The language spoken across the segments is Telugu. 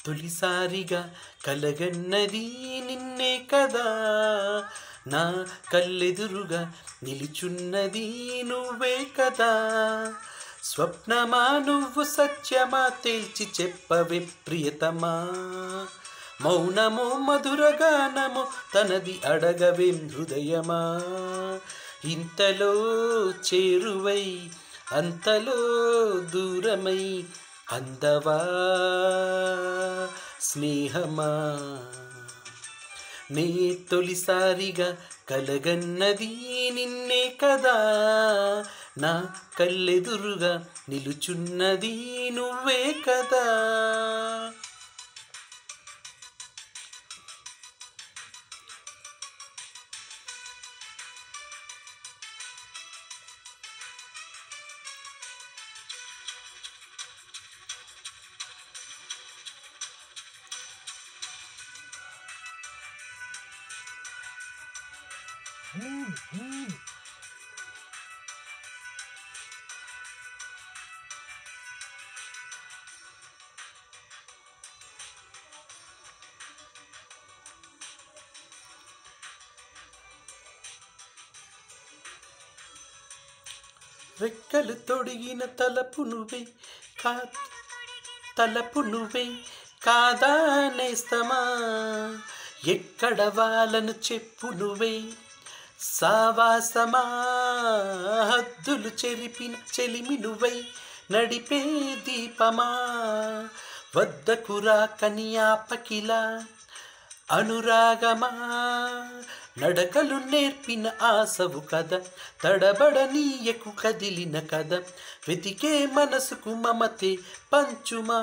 తొలిసారిగా కలగన్నది నిన్నే కదా, నా కళ్ళెదురుగా నిలుచున్నది నువ్వే కదా. స్వప్నమా నువ్వు సత్యమా తేల్చి చెప్పవే ప్రియతమా, మౌనమో మధురగానమో తనది అడగవేం హృదయమా. ఇంతలో చేరువై అంతలో దూరమై అందవా స్నేహమా. నే తొలిసారిగా కలగన్నది నిన్నే కదా, నా కళ్ళెదురుగా నిలుచున్నది నువ్వే కదా. రెక్కలు తొడిగిన తలపు నువ్వే కా తలపు నువ్వే కాదా నేస్తమా, ఎక్కడ వాలను చెప్పు నువ్వే సావాసమా. హద్దులు చెరిపిన చెలిమి నువ్వై నడిపే దీపమా, వద్దకు రాకని ఆపకిలా అనురాగమా. నడకలు నేర్పిన ఆసవు కథ తడబడనీయకు కదిలిన కథ, వెతికే మనసుకు మమతే పంచుమా.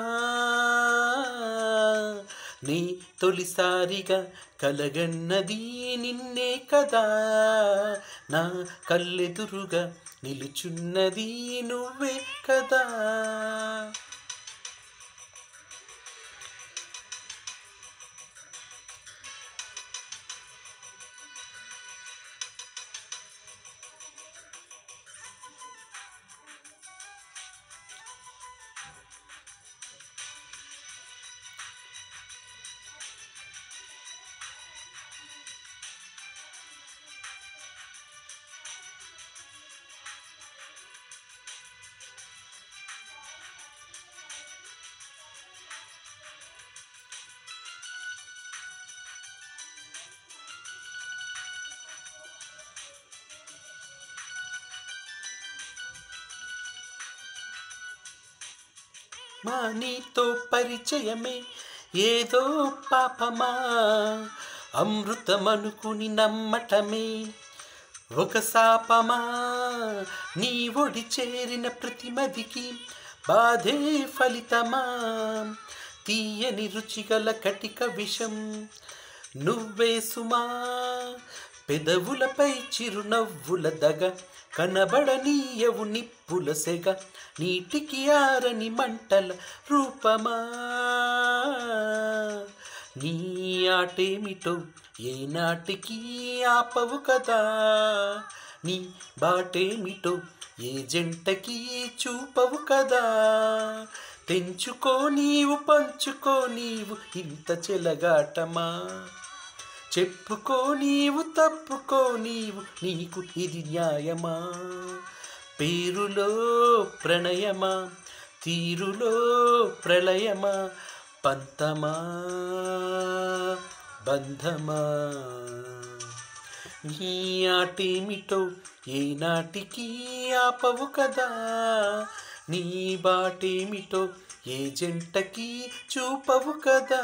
నీ తొలిసారిగా కలగన్నది నిన్నే కదా, నా కళ్ళెదురుగా నిలుచున్నది నువ్వే కదా. మా నీతో పరిచయమే ఏదో పాపమా, అమృతమనుకుని నమ్మటమే ఒక శాపమా. నీ ఒడి చేరిన ప్రతిమదికి బాధే ఫలితమా, తీయని రుచిగల కటిక విషం నువ్వే సుమా. పెదవులపై చిరునవ్వుల దగ కనబడనీయవు నిప్పుల సెగ, నీటికి ఆరని మంటల రూపమా. నీ ఆటేమిటో ఏనాటికి ఆపవు కదా, నీ బాటేమిటో ఏ జంటకి చూపవు కదా. తెంచుకో నీవు పంచుకో నీవు ఇంత చెలగాటమా, చెప్పుకో నీవు తప్పుకో నీవు నీకు ఇది న్యాయమా. పేరులో ప్రణయమా తీరులో ప్రళయమా, పంతమా బంధమా. నీ ఆటేమిటో ఏనాటికి ఆపవు కదా, నీ బాటేమిటో ఏ జంటకి చూపవు కదా.